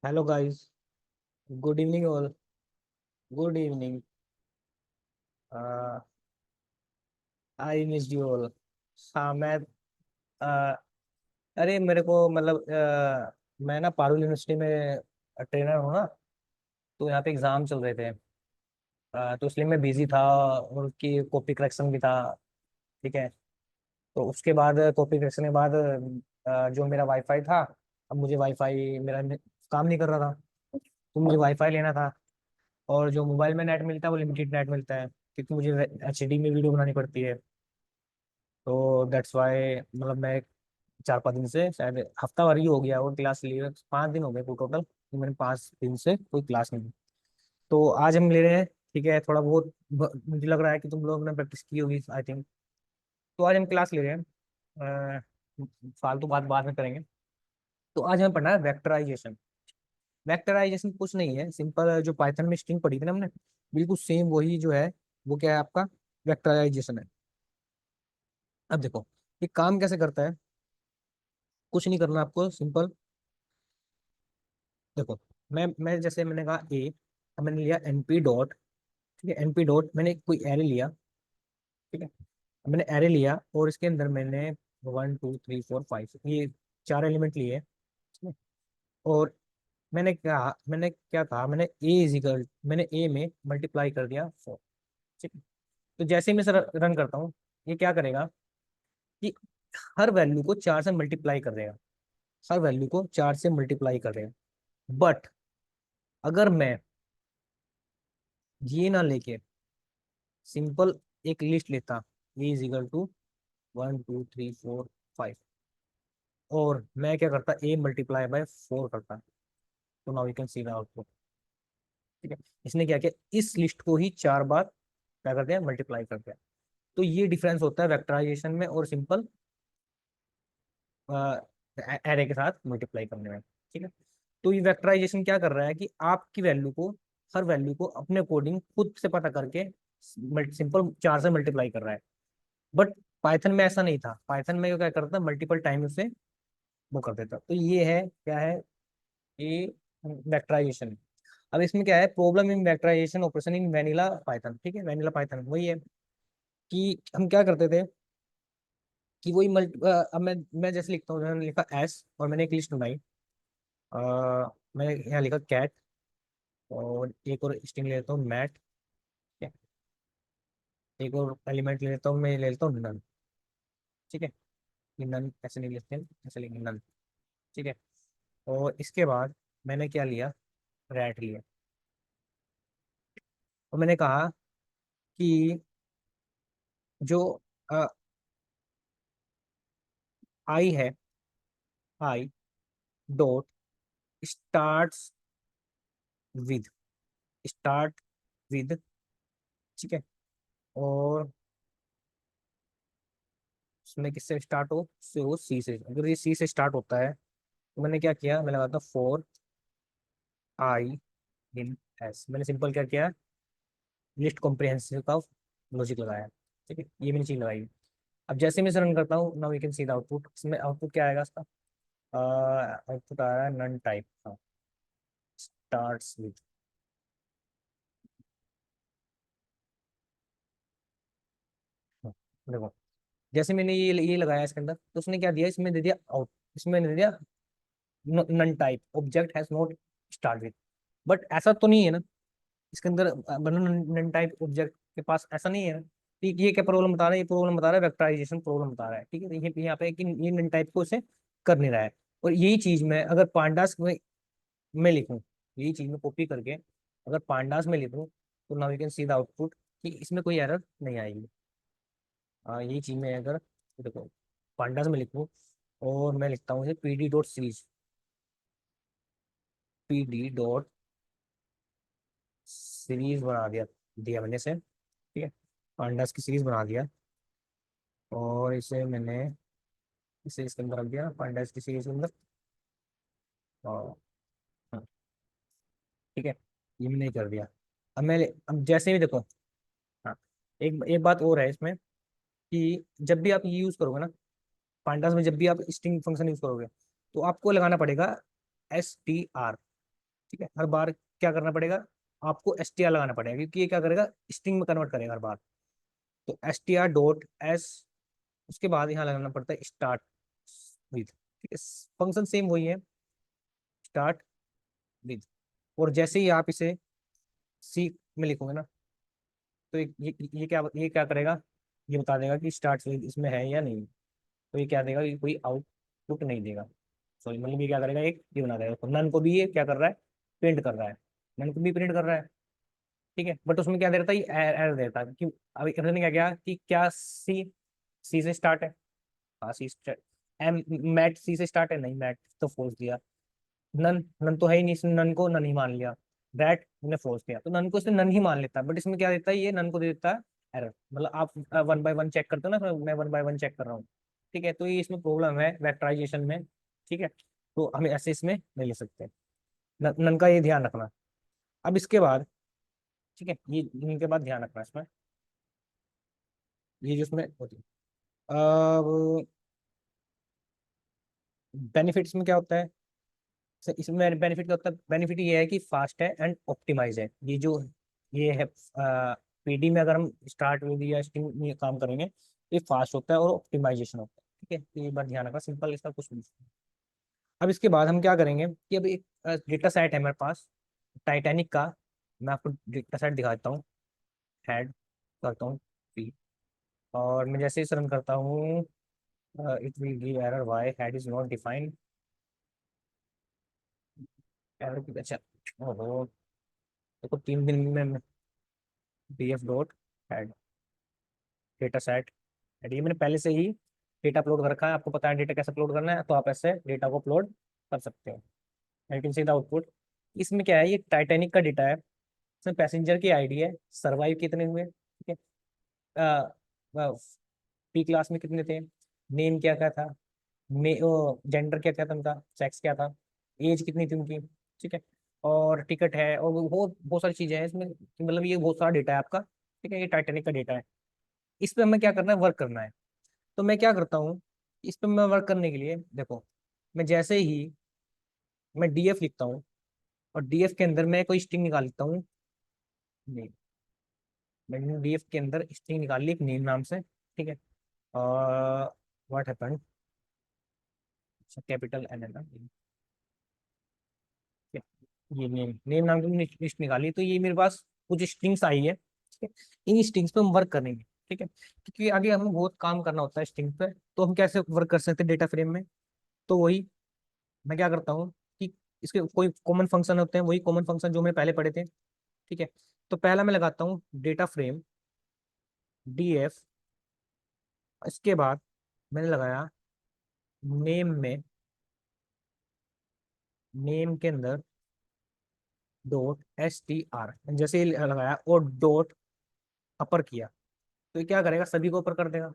Hello guys. Good evening all. Good evening. I miss you all. हाँ मैं uh, अरे मेरे को मतलब मैं ना पारुल यूनिवर्सिटी में ट्रेनर हूँ ना। तो यहाँ पे एग्जाम चल रहे थे। तो इसलिए मैं बिजी था और उसकी कॉपी करेक्शन भी था। ठीक है। तो उसके बाद कॉपी करेक्शन के बाद जो मेरा वाईफाई था, अब मुझे वाईफाई मेरा काम नहीं कर रहा था, तो मुझे वाईफाई लेना था। और जो मोबाइल में नेट मिलता है वो लिमिटेड नेट मिलता है, क्योंकि मुझे एचडी में वीडियो बनानी पड़ती है। तो दैट्स वाई मतलब मैं 4-5 दिन से, शायद हफ्ता भर ही हो गया वो क्लास लिए, 5 दिन हो गए टोटल, तो मैंने 5 दिन से कोई क्लास नहीं ली। तो आज हम ले रहे हैं। ठीक है, थोड़ा बहुत मुझे लग रहा है कि तुम लोगों ने प्रैक्टिस की होगी आई थिंक। तो आज हम क्लास ले रहे हैं। फालतू बात बाद में करेंगे। तो आज हमें पढ़ना है वेक्टराइजेशन। वेक्टराइजेशन कुछ नहीं है, सिंपल जो पाइथन में स्ट्रिंग पढ़ी थी ना हमने, बिल्कुल सेम वही जो है वो क्या है आपका वेक्टराइजेशन है। अब देखो ये काम कैसे करता है। कुछ नहीं करना आपको, सिंपल देखो। मैं जैसे मैंने कहा ए, अब मैंने लिया एनपी डॉट। ठीक है, एनपी डॉट मैंने कोई एरे लिया। ठीक है, अब मैंने एरे लिया और इसके अंदर मैंने 1 2 3 4 5 ये 4 एलिमेंट लिए। ठीक है। और मैंने क्या कहा, मैंने ए में मल्टीप्लाई कर दिया 4। ठीक है। तो जैसे ही मैं सर रन करता हूँ, ये क्या करेगा कि हर वैल्यू को 4 से मल्टीप्लाई कर देगा। हर वैल्यू को 4 से मल्टीप्लाई कर देगा। बट अगर मैं ये ना लेके सिंपल एक लिस्ट लेता, ए इज इक्वल टू 1 2 3 4 5, और मैं क्या करता, ए मल्टीप्लाई बाय 4 करता, तो now you can see the output. ठीक है। इसने क्या किया, इस लिस्ट को ही 4 बार क्या कर दिया, मल्टीप्लाई कर दिया। तो ये डिफरेंस होता है वेक्टराइजेशन में और सिंपल एरे के साथ मल्टीप्लाई करने में। ठीक है। तो ये वेक्टराइजेशन क्या कर रहा है कि आपकी वैल्यू को, हर वैल्यू को अपने अकॉर्डिंग खुद से पता करके सिंपल 4 से मल्टीप्लाई कर रहा है। बट पाइथन में ऐसा नहीं था। पाइथन में क्या करता, मल्टीपल टाइम से वो कर देता। तो ये है क्या है, ये वेक्टराइजेशन। अब इसमें क्या है, problem in vectorization operation in vanilla Python. ठीक है, वेनिला पाइथन वही है कि हम क्या करते थे कि वही अब मैं जैसे लिखता हूँ, मैंने लिखा एस और मैंने एक लिस्ट बनाई। मैंने यहाँ लिखा कैट, और एक और स्ट्रिंग ले लेता हूँ मैट। एक और एलिमेंट ले लेता हूँ, मैं ले लेता हूँ नन। ठीक है, ये नन ऐसे नहीं लिखते हैं, ऐसे लिखेंगे नन। ठीक है। और इसके बाद मैंने क्या लिया, रैट लिया। और मैंने कहा कि जो आई है, I dot start with, start with. ठीक है। और उसमें किससे स्टार्ट हो, से हो सी से। अगर ये सी से स्टार्ट होता है तो मैंने क्या किया, मैंने कहा था फॉर आई इन एस। मैंने सिंपल क्या किया, लिस्ट कॉम्प्रिहेंसिव का लॉजिक लगाया। ठीक है, ये मैंने चीज लगाई। अब जैसे मैं इसे रन करता हूँ, now you can see the output. इसमें आउटपुट क्या आएगा इसका, आउटपुट आ रहा है नन टाइप, हाँ, स्टार्ट्स विद। देखो जैसे मैंने ये लगाया इसके अंदर, तो उसने क्या दिया, इसमें दे दिया आउट, इसमें दे दिया none type object has not start with. But ऐसा तो नहीं है ना इसके अंदर, नन टाइप ऑब्जेक्ट के पास ऐसा नहीं है ना। ठीक, ये क्या प्रॉब्लम बता रहा है, ये प्रॉब्लम बता रहा है, वेक्टराइजेशन प्रॉब्लम बता रहा है। ठीक है, ये यहाँ पे कि ये नन टाइप को उसे कर नहीं रहा है। और यही चीज मैं अगर पांडास में लिखूं, यही चीज मैं कॉपी करके अगर पांडास में लिखूं, तो now you can see the output कि इसमें कोई एरर नहीं आएगी। यही चीज मैं अगर देखो पांडास में लिखूं, और मैं लिखता हूँ P D dot series, P D dot series बना दिया, दिया मैंने से। ठीक है, पांडास की सीरीज बना दिया, और इसे मैंने इसे इसके अंदर रख दिया, पांडास की सीरीज के अंदर। और हाँ, ठीक है, ये मैंने कर दिया। अब जैसे भी देखो, हाँ, एक एक बात और है इसमें कि जब भी आप ये यूज करोगे ना, पांडास में जब भी आप स्ट्रिंग फंक्शन यूज करोगे, तो आपको लगाना पड़ेगा एस टी आर। ठीक है, हर बार क्या करना पड़ेगा, आपको str लगाना पड़ेगा, क्योंकि ये क्या करेगा, स्ट्रिंग में कन्वर्ट करेगा हर बार। तो str डॉट एस, उसके बाद यहाँ लगाना पड़ता है स्टार्ट विद। ठीक है, फंक्शन सेम वही है, स्टार्ट विद। और जैसे ही आप इसे सी में लिखोगे ना, तो ये क्या करेगा, ये बता देगा कि स्टार्ट विद इसमें है या नहीं। तो ये क्या देगा, ये कोई आउटपुट नहीं देगा। सॉरी, मतलब ये क्या करेगा, एक ये बना देगा। तो नन को भी ये क्या कर रहा है, प्रिंट कर रहा है, नन को भी प्रिंट कर रहा है। ठीक है, बट उसमें क्या दे रहा था, ये एरर देता है कि अभी इन्होंने क्या किया कि क्या सी, सी से स्टार्ट है। हाँ सी स्टार्ट, एम मैट सी से स्टार्ट है, नहीं मैट तो फॉल्स दिया। नन, नन तो है ही नहीं, इसने नन को नन ही मान लिया। दैट ने फॉल्स दिया, तो नन को इसने नन ही मान लेता है, बट इसमें क्या देता है, ये नन को दे देता है एरर। मतलब आप वन बाय वन चेक करते हो ना, तो मैं वन बाय वन चेक कर रहा हूँ। ठीक है, तो ये इसमें प्रॉब्लम है वेक्टराइजेशन में। ठीक है, तो हमें ऐसे इसमें नहीं ले सकते। नन का ये ध्यान रखना। अब इसके बाद, ठीक है, ये इनके बाद ध्यान रखना इसमें, ये जो इसमें होती है। अब बेनिफिट्स में क्या होता है, इसमें बेनिफिट क्या होता है, बेनिफिट ये है कि फास्ट है एंड ऑप्टिमाइज है। ये जो ये है पीडी में अगर हम स्टार्ट विद या स्ट्रिंग में काम करेंगे तो ये फास्ट होता है और ऑप्टिमाइजेशन होता है। ठीक है, तो ये बात ध्यान रखना, सिंपल, इसका कुछ नहीं। अब इसके बाद हम क्या करेंगे कि अब एक डेटा सेट है मेरे पास टाइटैनिक का। मैं आपको डेटा सेट दिखा देता हूँ। हेड करता हूँ P, और मैं जैसे इस रन करता हूँ, it will give error Y head is not defined. Error की, अच्छा, ओहो, देखो 3 दिन में df dot head data set. ये मैंने पहले से ही डेटा अपलोड कर रखा है, आपको पता है डेटा कैसे अपलोड करना है, तो आप ऐसे डेटा को अपलोड कर सकते हो। You can see the output. इसमें क्या है, ये टाइटैनिक का डेटा है। इसमें पैसेंजर की आईडी है, सर्वाइव कितने हुए, ठीक है, पी क्लास में कितने थे, नेम क्या क्या था, मे जेंडर क्या क्या था उनका, सेक्स क्या था, एज कितनी थी उनकी। ठीक है, और टिकट है, और वो बहुत बहुत सारी चीजें हैं इसमें, मतलब ये बहुत सारा डेटा है आपका। ठीक है, ये टाइटैनिक का डेटा है। इस पे हमें क्या करना है, वर्क करना है। तो मैं क्या करता हूँ, इस पे मैं वर्क करने के लिए देखो, मैं जैसे ही मैं डीएफ लिखता हूँ, और डीएफ के अंदर मैं कोई स्ट्रिंग निकाल लेता हूँ। नहीं, मैंने डीएफ के अंदर स्ट्रिंग निकाल ली एक नेम नाम से। ठीक है, और व्हाट हैपेंड, कैपिटल एन है ना, ठीक है, ये नेम नेम नाम की लिस्ट निकाली, तो ये मेरे पास कुछ स्ट्रिंग्स आई है। ठीक है, इन स्ट्रिंग्स पे हम वर्क करेंगे। ठीक है, क्योंकि आगे हमें बहुत काम करना होता है स्ट्रिंग पे, तो हम कैसे वर्क कर सकते हैं डेटा फ्रेम में। तो वही मैं क्या करता हूँ कि इसके कोई कॉमन फंक्शन होते हैं, वही कॉमन फंक्शन जो मैंने पहले पढ़े थे। ठीक है, तो पहला मैं लगाता हूँ डेटा फ्रेम डीएफ। इसके बाद मैंने लगाया नेम में, नेम के अंदर डॉट str, जैसे ही लगाया और डॉट अपर किया, तो ये क्या करेगा, सभी को अपर कर देगा।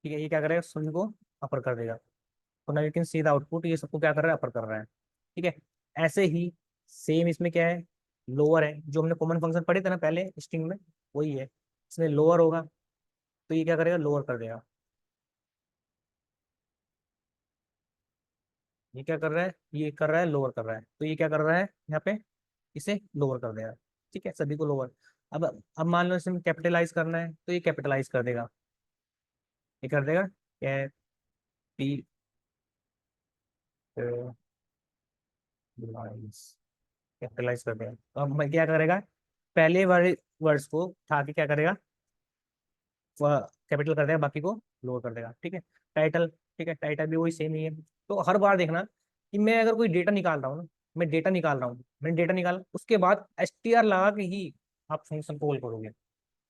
ठीक है, ये क्या करेगा, सभी को अपर कर देगा। तो now you can see the output, ये सबको क्या कर रहा है, अपर कर रहा है। ठीक है, ऐसे ही सेम इसमें क्या है, लोअर है, जो हमने कॉमन फंक्शन पढ़े थे ना पहले स्ट्रिंग में, वही है। इसमें लोअर होगा, तो ये क्या करेगा, लोअर कर देगा। ये क्या कर रहा है, ये कर रहा है लोअर कर रहा है, तो ये क्या कर रहा है यहाँ पे, इसे लोअर कर देगा। ठीक है, सभी को लोअर। अब मान लो इसमें कैपिटलाइज करना है, तो ये कैपिटलाइज कर देगा। ये कर देगा, कैपिटलाइज कर देगा। तो अब मैं क्या करेगा, पहले वाले वर्ड्स को उठा के क्या करेगा, कैपिटल कर देगा, बाकी को लोअर कर देगा। ठीक है, टाइटल, ठीक है, टाइटल भी वही सेम ही है। तो हर बार देखना कि मैं अगर कोई डेटा निकाल रहा हूँ ना, मैं डेटा निकाल रहा हूँ, मैंने डेटा निकाला, उसके बाद str लगा के ही आप फंक्शन को कॉल करोगे।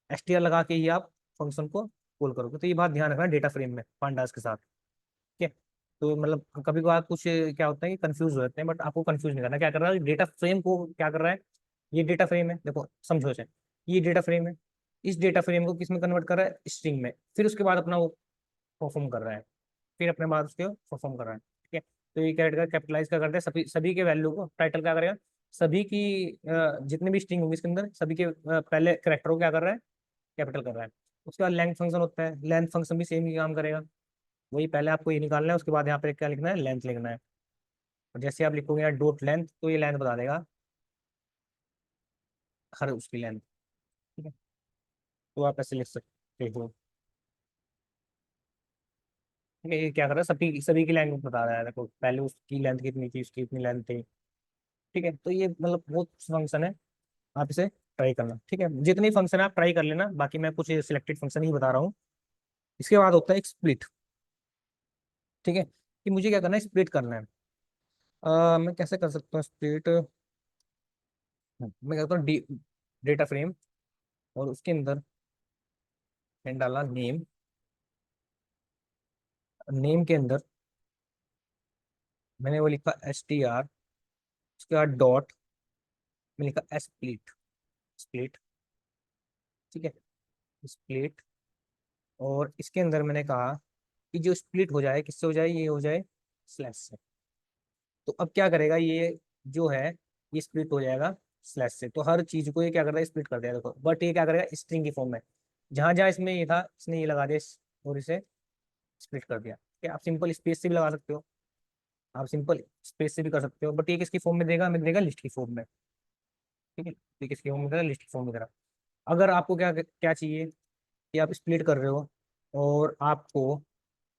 str लगा के ही आप फंक्शन को कॉल करोगे। तो ये बात ध्यान रखना डेटा फ्रेम में पांडास के साथ। ठीक है, तो मतलब कभी कभार कुछ क्या होता है कि कंफ्यूज हो जाते हैं, बट आपको कंफ्यूज नहीं करना, क्या कर रहा है डेटा फ्रेम को, क्या कर रहा है, ये डेटा फ्रेम है, देखो समझो इसे, ये डेटा फ्रेम है, इस डेटा फ्रेम को किस में कन्वर्ट कर रहा है, स्ट्रिंग में, फिर उसके बाद अपना वो परफॉर्म कर रहा है, फिर अपने बाद उसके परफॉर्म कर रहा है। ठीक है, तो ये क्या करेगा, कैपिटलाइज का करता है, सभी सभी के वैल्यू को, टाइटल क्या करेगा, सभी की जितने भी स्ट्रिंग होंगे इसके अंदर, सभी के पहले करेक्टर को क्या कर रहा है, कैपिटल कर रहा है। उसके बाद लेंथ फंक्शन होता है, लेंथ फंक्शन भी सेम ही काम करेगा। वही पहले आपको ये निकालना है, उसके बाद यहाँ पे क्या लिखना है, लेंथ लिखना है। और जैसे आप लिखोगे यहाँ डॉट लेंथ, तो ये लेंथ बता देगा हर उसकी लेंथ। ठीक है, तो आप ऐसे लिख सकते हो। ठीक है, ये क्या कर रहा है, सभी सभी की लेंथ बता रहा है, देखो पहले उसकी लेंथ कितनी थी, उसकी इतनी लेंथ थी। ठीक है, तो ये मतलब बहुत फंक्शन है, आप इसे ट्राई करना। ठीक है, जितने फंक्शन है आप ट्राई कर लेना, बाकी मैं कुछ सिलेक्टेड फंक्शन ही बता रहा हूँ। इसके बाद होता है एक स्प्लिट। ठीक है, कि मुझे क्या करना है, स्प्लिट करना है। मैं कैसे कर सकता हूँ स्प्लिट। मैं कहता हूँ डेटा फ्रेम, और उसके अंदर मैंने डाला नेम। नेम के अंदर मैंने वो लिखा str, उसके बाद डॉट में लिखा स्प्लिट। स्प्लिट, ठीक है, स्प्लिट। और इसके अंदर मैंने कहा कि जो स्प्लिट हो जाए किससे हो जाए, ये हो जाए स्लैश से। तो अब क्या करेगा ये, जो है ये स्प्लिट हो जाएगा स्लैश से। तो हर चीज को ये क्या करता है, स्प्लिट कर देगा। देखो बट ये क्या करेगा, स्ट्रिंग की फॉर्म में, जहां जहां इसमें ये था इसने ये लगा दिया और इसे स्प्लिट कर दिया। ठीक है, आप सिंपल स्पेस से भी लगा सकते हो, आप सिंपल स्पेस से भी कर सकते हो, बट ये किसकी फॉर्म में देगा, हमें देगा लिस्ट की फॉर्म में। ठीक है, ये किसकी फॉर्म में देगा, लिस्ट की फॉर्म में देगा। अगर आपको क्या क्या चाहिए कि आप स्प्लिट कर रहे हो और आपको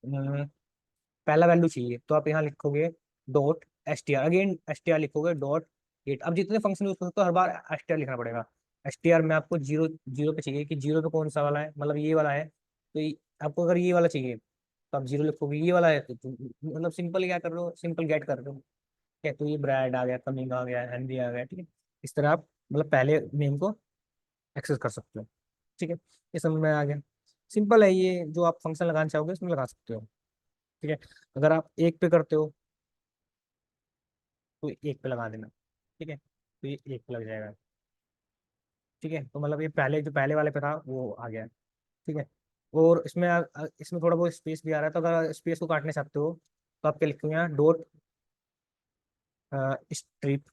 पहला वैल्यू चाहिए, तो आप यहाँ लिखोगे डॉट str, अगेन str लिखोगे डॉट गेट। अब जितने फंक्शन यूज कर सकते हो हर बार str लिखना पड़ेगा। str में आपको जीरो जीरो पे चाहिए, कि जीरो पे कौन सा वाला है, मतलब ये वाला है, तो आपको अगर ये वाला चाहिए तो आप जीरो लिखोगे, ये वाला है तो मतलब सिंपल क्या कर रहे हो, सिंपल गेट कर रहे हो। ठीक है, तो ये ब्रैड आ गया, कमिंग आ गया, हेनरी आ गया। ठीक है, इस तरह आप मतलब पहले नेम को एक्सेस कर सकते हो। ठीक है, ये समझ में आ गया। सिंपल है ये, जो आप फंक्शन लगाना चाहोगे इसमें लगा सकते हो। ठीक है, अगर आप एक पे करते हो तो एक पे लगा देना। ठीक है, तो ये एक पे लग जाएगा। ठीक है, तो मतलब ये पहले जो पहले वाले पे था वो आ गया। ठीक है, और इसमें इसमें थोड़ा बहुत स्पेस भी आ रहा है, तो अगर स्पेस को काटना चाहते हो तो आप क्या लिखोगे यहाँ डॉट स्ट्रिप।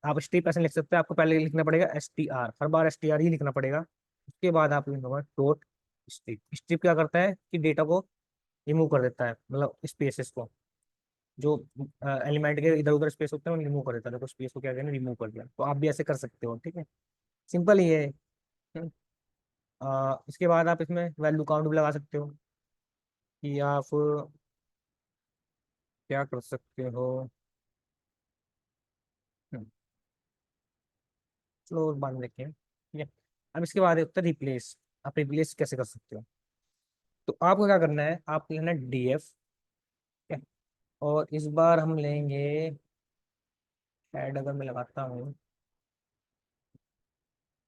आप स्ट्रिप ऐसे लिख सकते हो, आपको पहले लिखना पड़ेगा str, हर बार str ही लिखना पड़ेगा। उसके बाद आप लिखोगे डॉट स्ट्रिप। स्ट्रिप क्या करता है कि डेटा को रिमूव कर देता है, मतलब स्पेसेस को, जो एलिमेंट के इधर उधर स्पेस होते हैं उन्हें रिमूव कर देता है। देखो स्पेस को क्या कहते हैं, रिमूव कर दिया। तो आप भी ऐसे कर सकते हो। ठीक है, सिंपल ही है। हम्म, इसके बाद आप इसमें वैल्यू काउंट भी लगा सकते हो, कि आप क्या कर सकते हो। हम्म, चलो और बाद में देखते हैं। ठीक है, अब इसके बाद होता है रिप्लेस। आप रिप्लेस कैसे कर सकते हो, तो आपको क्या करना है, आप लेना डीएफ। और इस बार हम लेंगे ऐड, अगर मैं लगाता हूँ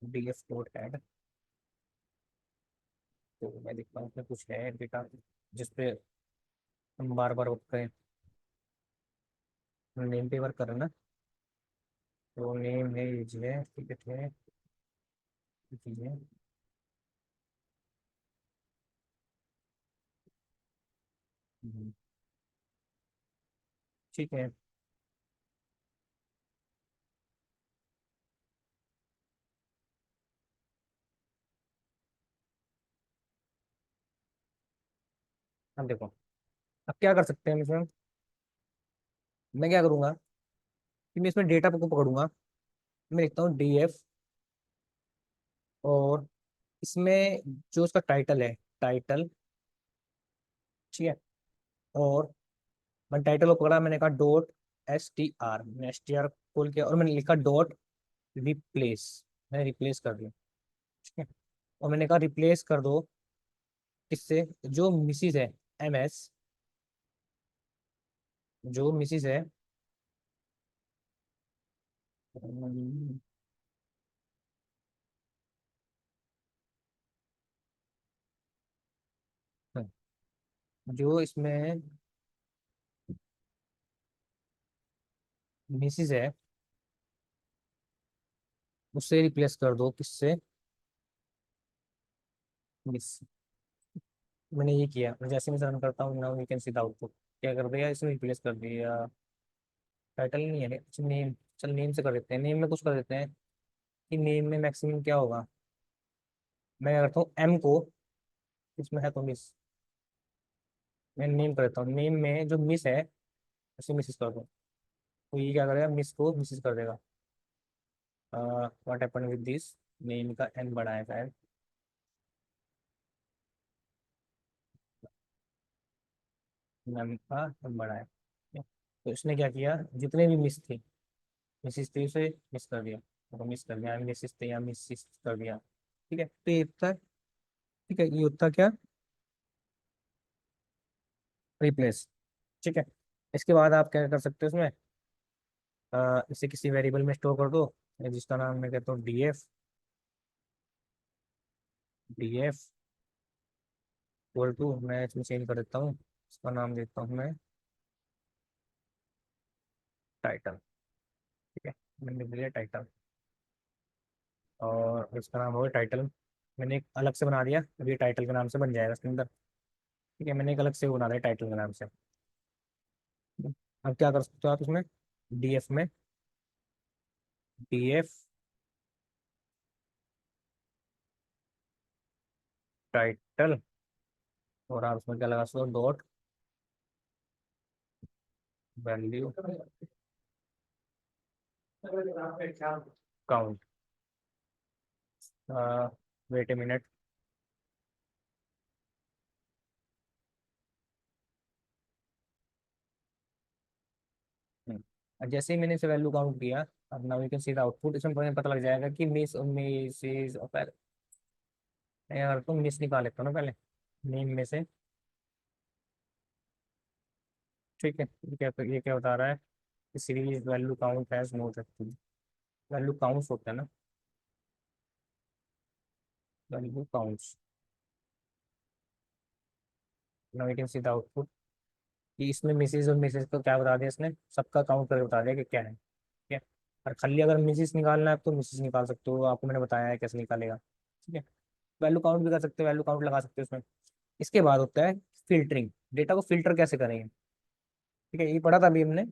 डीएफ डॉट ऐड, तो मैं देखता हूँ उसमें कुछ है डेटा जिसपे हम बार बार वर्क करें। नेम पे वर्क कर रहे हैं ना, तो नेम है ये जी है, ठीक है, ठीक है। हम्म, ठीक है। अब देखो, अब क्या कर सकते हैं इसमें, मैं क्या करूंगा कि मैं इसमें डेटा को पकड़ूंगा। मैं लिखता हूँ डीएफ, और इसमें जो उसका टाइटल है, टाइटल। ठीक है, और मैं टाइटल को पकड़ा, मैंने कहा डॉट str, मैंने str खोल के और मैंने लिखा डॉट रिप्लेस। मैंने रिप्लेस कर दिया। ठीक है, और मैंने कहा रिप्लेस कर दो किससे, जो मिसिज है, ms, जो मिसिज है, अम, जो इसमें मिसिज है उससे रिप्लेस कर दो किससे, मिस। मैंने ये किया, मैं जैसे मैं रन करता हूँ now you can see the output, क्या कर दिया इसमें, रिप्लेस कर दिया। टाइटल नहीं है, अच्छा नेम, चल नेम से कर देते हैं, नेम में कुछ कर देते हैं कि नेम में मैक्सिमम क्या होगा। मैं क्या करता हूँ एम को, इसमें है तो मिस, मैं नेम कर देता हूँ, नेम में जो मिस है उसे मिसेस कर दो। तो ये क्या करेगा, मिस को मिसेस कर देगा। What happen with this, name का एन बड़ा है शायद, नेम का एन बड़ा है। तो इसने क्या किया, जितने भी मिस थे, मिसिस थी उसे मिस कर दिया, तो मिस कर दिया, मिसिस थे या मिसिस कर दिया। ठीक है, तो ये होता है, ठीक है, ये होता क्या, रिप्लेस। ठीक है, इसके बाद आप क्या कर सकते हो इसमें, इसे किसी वेरिएबल में स्टोर कर दो, जिसका नाम मैं कहता हूँ डीएफ। डीएफ इक्वल टू, मैं इसमें चेंज कर देता हूँ, इसका नाम देता हूँ मैं टाइटल। ठीक है, मैंने लिख दिया टाइटल, और इसका नाम होगा टाइटल। मैंने एक अलग से बना दिया, अभी टाइटल के नाम से बन जाएगा इसके अंदर। ठीक है, मैंने एक अलग से बना दिया टाइटल के नाम से। अब क्या कर सकते हो आप इसमें, डीएफ में, डीएफ टाइटल, और आप उसमें क्या लगा सकते हो, dot value count. Wait a minute. जैसे ही मैंने इसे वैल्यू काउंट किया, अब now you can see the output, इसमें तुम्हें पता लग जाएगा कि मिस मिसेज, पहले यार तुम मिस निकाल लेते हो ना पहले नेम में से। ठीक है, ये क्या बता रहा है, कि series value count has no सकती, वैल्यू काउंट्स होता है ना, value counts. Now you can see the output, कि इसमें मिसेज और मिसेज को क्या बता दिया इसने, सबका काउंट करके बता दिया कि क्या है। ठीक है, और खाली अगर मिसेज निकालना है तो मिसेज निकाल सकते हो, आपको मैंने बताया है कैसे निकालेगा। ठीक है, वैल्यू काउंट भी कर सकते हो, वैल्यू काउंट लगा सकते हो इसमें। इसके बाद होता है फिल्टरिंग, डेटा को फिल्टर कैसे करेंगे। ठीक है, ये पढ़ा था अभी हमने,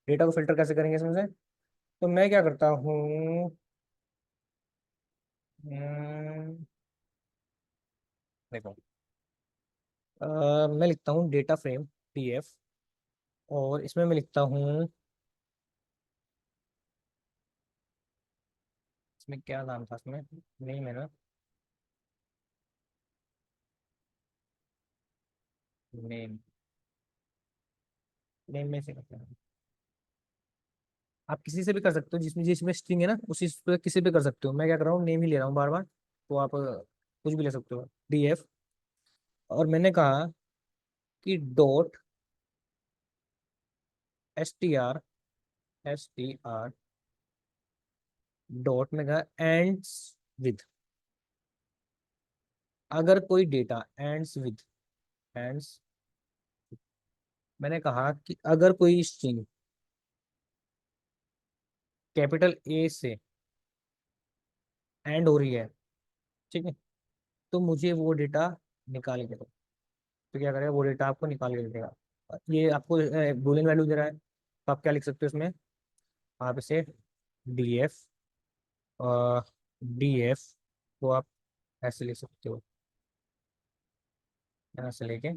डेटा को फिल्टर कैसे करेंगे इसमें से। तो मैं क्या करता हूँ, देखो, मैं लिखता हूँ डेटा फ्रेम डीएफ, और इसमें मैं लिखता हूँ, इसमें क्या नाम था इसमें, नहीं मैं ना, नेम, नेम में से करते हैं। आप किसी से भी कर सकते हो, जिसमें जिसमें स्ट्रिंग है ना उसी पे किसी पे कर सकते हो, मैं क्या कर रहा हूँ नेम ही ले रहा हूँ बार बार, तो आप कुछ भी ले सकते हो, डीएफ। और मैंने कहा कि dot S T R dot में कहा एंड्स विद, अगर कोई डेटा एंड्स विद, एंड्स, मैंने कहा कि अगर कोई स्ट्रिंग कैपिटल ए से एंड हो रही है, ठीक है, तो मुझे वो डेटा निकाल के दो। तो क्या करेगा, वो डेटा आपको निकाल के देगा। ये आपको बूलियन वैल्यू दे रहा है, तो आप क्या लिख सकते हो इसमें, आप इसे डी एफ, डी एफ को आप ऐसे लिख सकते हो, यहाँ से लेके,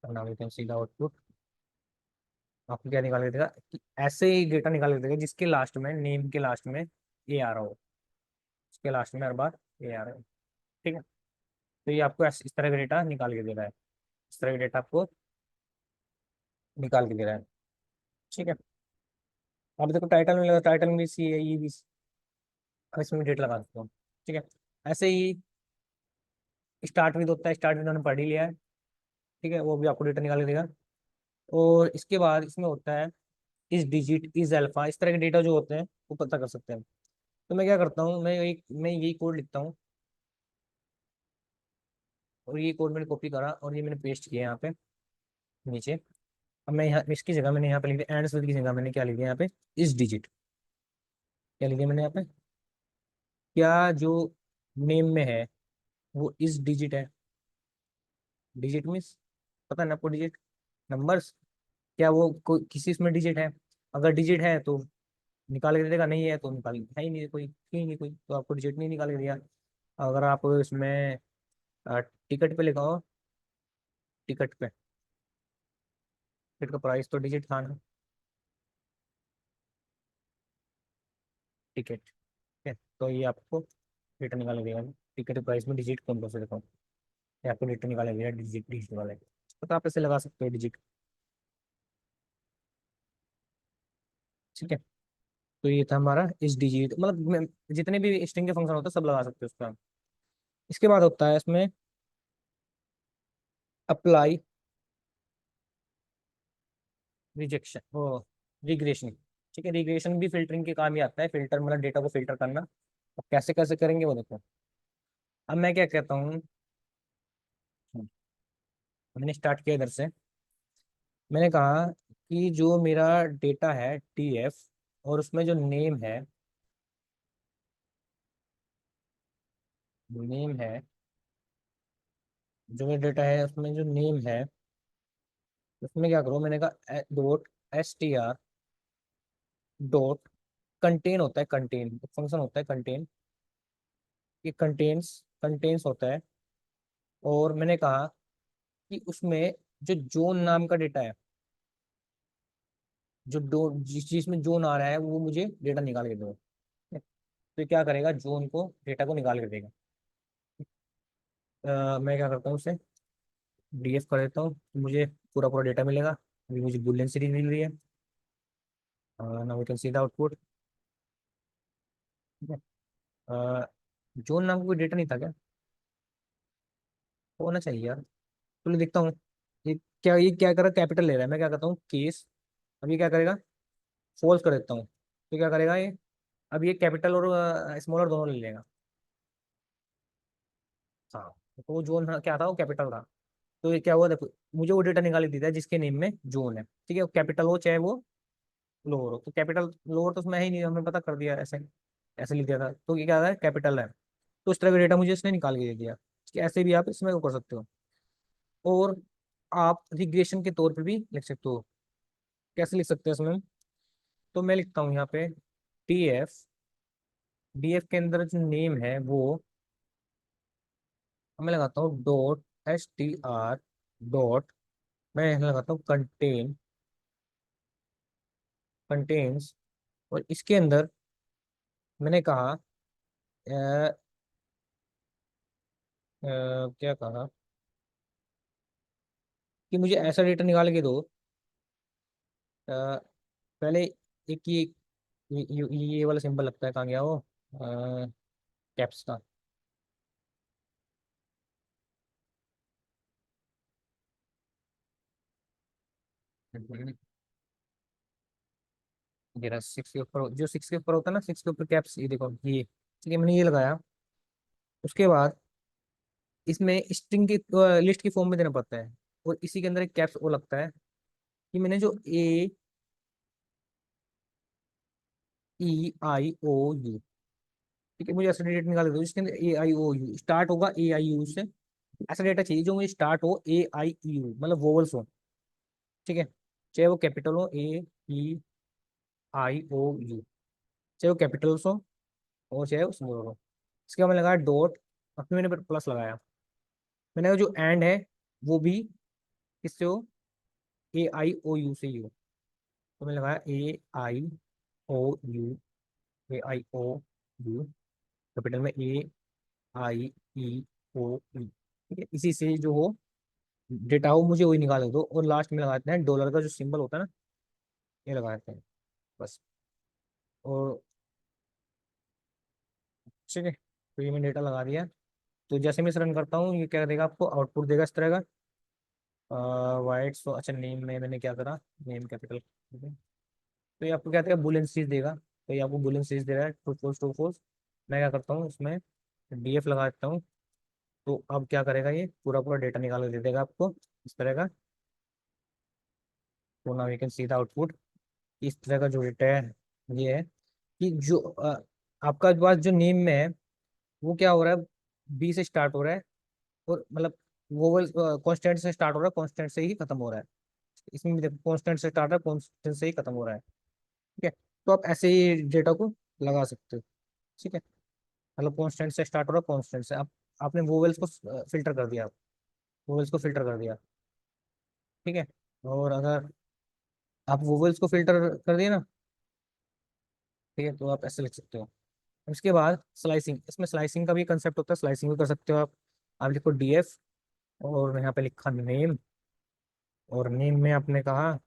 now you can see the output. आपको क्या निकाल के देगा, कि ऐसे ही डेटा निकाल के देगा जिसके लास्ट में, नेम के लास्ट में ए आ रहा हो, उसके लास्ट में हर बार ए आ रहा है। ठीक है, तो ये आपको इस तरह का डेटा निकाल के दे रहा है, इस तरह का डेटा आपको निकाल के दे रहा है। ठीक है, अब देखो टाइटल में लगा, टाइटल में भी सी है, ये भी, अब इसमें डेट लगा सकते हो। ठीक है, ऐसे ही स्टार्ट विद होता है, स्टार्ट विद हमने पढ़ ही लिया है। ठीक है, वो भी आपको डेटा निकाल के देगा। और इसके बाद इसमें होता है इस डिजिट, इस अल्फा, इस तरह के डेटा जो होते हैं वो पता कर सकते हैं। तो मैं क्या करता हूँ, मैं यही कोड लिखता हूँ, और ये कोड मैंने कॉपी करा और ये मैंने पेस्ट किया यहाँ पे नीचे। अब मैं यहाँ इसकी जगह मैंने यहाँ पे लिख दिया एंड की जगह मैंने क्या लिख दिया यहाँ पे, इस डिजिट, क्या लिख दिया मैंने यहाँ पे, क्या जो नेम में है वो इस डिजिट है। डिजिट मीन्स पता है ना आपको, डिजिट नंबर्स, क्या वो कोई किसी इसमें डिजिट है, अगर डिजिट है तो निकाल के दे देगा, नहीं है तो निकाल, है ही नहीं कोई, है ही नहीं कोई, तो आपको डिजिट नहीं निकाल के दिया। अगर आप इसमें टिकट पे लिखा हो, टिकट पे, टिकट का प्राइस तो डिजिट था ना, टिकट, ठीक है। तो ये आपको डेटा निकाल के देगा, टिकट प्राइस में डिजिट कौन कौन से देखो, ये आपको डेटा निकाल के देगा डिजिट डिजिट वाले, तो आप ऐसे लगा सकते हो डिजिट, ठीक है। तो ये था हमारा इस डिजिट, मतलब जितने भी स्ट्रिंग के फंक्शन होते हैं सब लगा सकते हो उसका। इसके बाद होता है इसमें अप्लाई रिजेक्शन ओ रिग्रेशन, ठीक है। रिग्रेशन भी फिल्टरिंग के काम ही आता है, फिल्टर मतलब डेटा को फिल्टर करना। अब कैसे कैसे करेंगे वो देखो। अब मैं क्या कहता हूँ, मैंने स्टार्ट किया इधर से, मैंने कहा कि जो मेरा डेटा है TF, और उसमें जो नेम है, नेम है, जो मेरा डेटा है उसमें जो नेम है, उसमें क्या करो, मैंने कहा डॉट STR डॉट कंटेन होता है, कंटेन फंक्शन होता है कंटेन, ये कंटेन्स कंटेन्स होता है। और मैंने कहा कि उसमें जो जोन नाम का डेटा है, जो डो जिस चीज में जोन आ रहा है वो मुझे डेटा निकाल के दो। तो ये क्या करेगा, जोन को डेटा को निकाल के देगा। मैं क्या करता हूँ उसे DF कर देता हूँ, तो मुझे पूरा पूरा डेटा मिलेगा। अभी मुझे बुलियन सीरीज मिल रही है, now we can see the output, ठीक है। जोन नाम का कोई डेटा नहीं था क्या, होना चाहिए यार। चलो देखता हूँ, ये क्या कर रहा है, कैपिटल ले रहा है। मैं क्या करता हूँ केस, अब ये क्या करेगा, फॉल्स कर देता हूँ, तो क्या करेगा ये, अब ये कैपिटल और स्मॉलर दोनों ले लेगा। हाँ, तो वो जोन क्या था, वो कैपिटल था। तो ये क्या हुआ देखो, मुझे वो डेटा निकाल के देता है जिसके नेम में जोन है, ठीक है। कैपिटल हो चाहे वो लोअर हो, तो कैपिटल लोअर तो उसमें है ही नहीं, हमने पता कर दिया ऐसे, ऐसे लिख दिया था। तो ये क्या है, कैपिटल है, तो इस तरह का डेटा मुझे इसने निकाल के दे दिया, ठीक है। ऐसे भी आप इसमें वो कर सकते हो। और आप रिग्रेशन के तौर पे भी लिख सकते हो। कैसे लिख सकते हैं इसमें, तो मैं लिखता हूँ यहाँ पे TF, DF के अंदर जो नेम है वो मैं लगाता हूँ डॉट STR डॉट, मैं यहाँ लगाता हूँ कंटेन, कंटेन्स। और इसके अंदर मैंने कहा क्या कहा कि मुझे ऐसा डेटा निकाल के दो, अ, पहले एक ये वाला सिंबल लगता है, कहाँ गया वो, कैप्स का। ये रहा 6 के ऊपर, जो 6 के ऊपर होता है ना, 6 के ऊपर कैप्स, ये देखो ये, ठीक है। मैंने ये लगाया, उसके बाद इसमें स्ट्रिंग की लिस्ट की फॉर्म में देना पड़ता है, और इसी के अंदर एक कैप्स वो लगता है कि मैंने जो AEIOU, ठीक है। मुझे ऐसा डेटा निकाल दो जिसके अंदर AIOU स्टार्ट होगा, AIU से। ऐसा डेटा चाहिए जो मुझे स्टार्ट हो AIU, मतलब वोवल्स हो, ठीक है। चाहे वो कैपिटल हो AEIOU, चाहे वो कैपिटल्स हो और चाहे वो स्मॉल हो। इसके बाद मैंने लगाया डॉट, और फिर मैंने प्लस लगाया। मैंने कहा जो एंड है वो भी किससे हो, AIOU से ही हो। तो मैंने लगाया AIOU, कैपिटल में AIEOU, ठीक है। इसी से जो हो डेटा हो मुझे वही निकाल दो, और लास्ट में लगाते हैं डॉलर का जो सिंबल होता है ना, ये लगाते हैं बस। और ठीक है, तो ये मैंने डेटा लगा दिया। तो जैसे मैं इसे रन करता हूँ, ये क्या देगा, आपको आउटपुट देगा इस तरह का, वाइट सो, अच्छा नेम में मैंने क्या करा, नेम कैपिटल, ठीक है। तो ये आपको क्या देगा, बुलियन सीरीज देगा। तो ये आपको बुलियन सीरीज दे रहा है, ट्रू फॉल्स ट्रू फॉल्स। मैं क्या करता हूँ इसमें DF लगा देता हूँ। तो अब क्या करेगा, ये पूरा पूरा डेटा निकाल के दे देगा आपको इस तरह का। तो now you can see the output, इस तरह का जो डेटा है ये है कि जो आपका पास जो नेम में है वो क्या हो रहा है, B से स्टार्ट हो रहा है, और मतलब वोवल कॉन्स्टेंट से स्टार्ट हो रहा है, कॉन्स्टेंट से ही खत्म हो रहा है। इसमें भी देखो कॉन्स्टेंट से स्टार्ट है, कॉन्स्टेंट से ही खत्म हो रहा है, ठीक है। तो आप ऐसे ही डेटा को लगा सकते हो, ठीक है। मतलब कॉन्स्टेंट से स्टार्ट हो रहा है, कॉन्स्टेंट से आप, आपने वोवेल्स को फिल्टर कर दिया, वोवेल्स को फिल्टर कर दिया, ठीक है। और अगर आप वोवेल्स को फिल्टर कर दिए ना, ठीक है, तो आप ऐसे लिख सकते हो। उसके बाद स्लाइसिंग, इसमें स्लाइसिंग का भी कंसेप्ट होता है, स्लाइसिंग भी कर सकते हो आप लिखो डीएफ, और यहाँ पे लिखा नेम, और नेम में आपने कहा,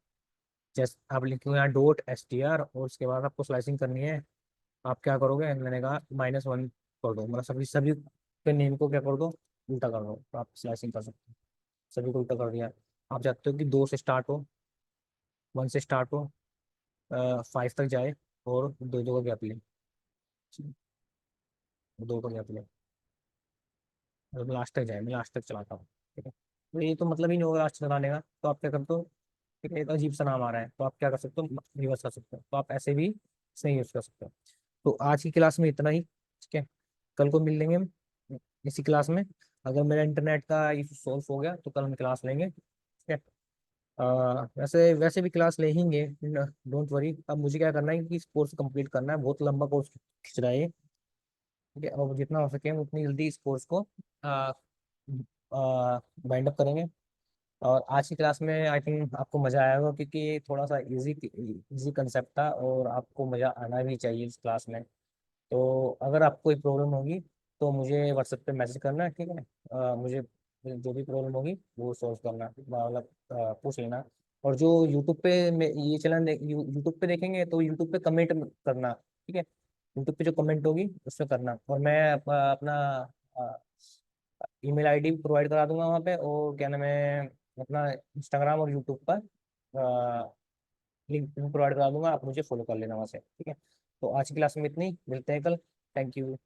जैसे आप लिखो यहाँ डॉट एस टी आर, और उसके बाद आपको स्लाइसिंग करनी है। आप क्या करोगे, मैंने कहा -1 कर दो, मतलब सभी सभी के नेम को क्या कर दो, उल्टा कर दो, तो आप स्लाइसिंग कर सकते हो। सभी को उल्टा कर दिया। आप चाहते हो कि 2 से स्टार्ट हो, 1 से स्टार्ट हो, 5 तक जाए, और दो दो का गैप ले, 2 का गैप ले, और लास्ट तक जाए, मैं लास्ट तक चलाता हूँ। ठीक है, तो ये तो मतलब ही नहीं होगा लास्ट चलाने का, तो आप क्या करते हो, ठीक है, एक अजीब सा नाम आ रहा है, तो आप क्या कर सकते हो, रिवर्स कर सकते हो, तो आप ऐसे भी सही यूज कर सकते हो। तो आज की क्लास में इतना ही, ठीक है। कल को मिल लेंगे हम इसी क्लास में। अगर मेरा इंटरनेट का इशू सॉल्व हो गया तो कल हम क्लास लेंगे, ठीक है। वैसे वैसे भी क्लास लेंगे, डोंट वरी। अब मुझे क्या करना है कि इस कोर्स कंप्लीट करना है, बहुत लंबा कोर्स खिंच रहा है ये, ठीक है, और जितना हो सके हम उतनी जल्दी इस कोर्स को बाइंड अप करेंगे। और आज की क्लास में आई थिंक आपको मज़ा आया होगा, क्योंकि ये थोड़ा सा इजी कंसेप्ट था, और आपको मज़ा आना भी चाहिए इस क्लास में। तो अगर आपको कोई प्रॉब्लम होगी तो मुझे व्हाट्सएप पे मैसेज करना, ठीक है। मुझे जो भी प्रॉब्लम होगी वो सॉल्व करना, मतलब पूछ लेना। और जो यूट्यूब पे ये चैनल यूट्यूब पे देखेंगे तो यूट्यूब पे कमेंट करना, ठीक है। यूट्यूब पे जो कमेंट होगी उसमें करना, और मैं अपना ईमेल आईडी प्रोवाइड करा दूंगा वहाँ पे, और क्या नाम है, अपना इंस्टाग्राम और यूट्यूब पर लिंक प्रोवाइड करा दूंगा, आप मुझे फॉलो कर लेना वहाँ से, ठीक है। तो आज की क्लास में इतनी, मिलते हैं कल। Thank you.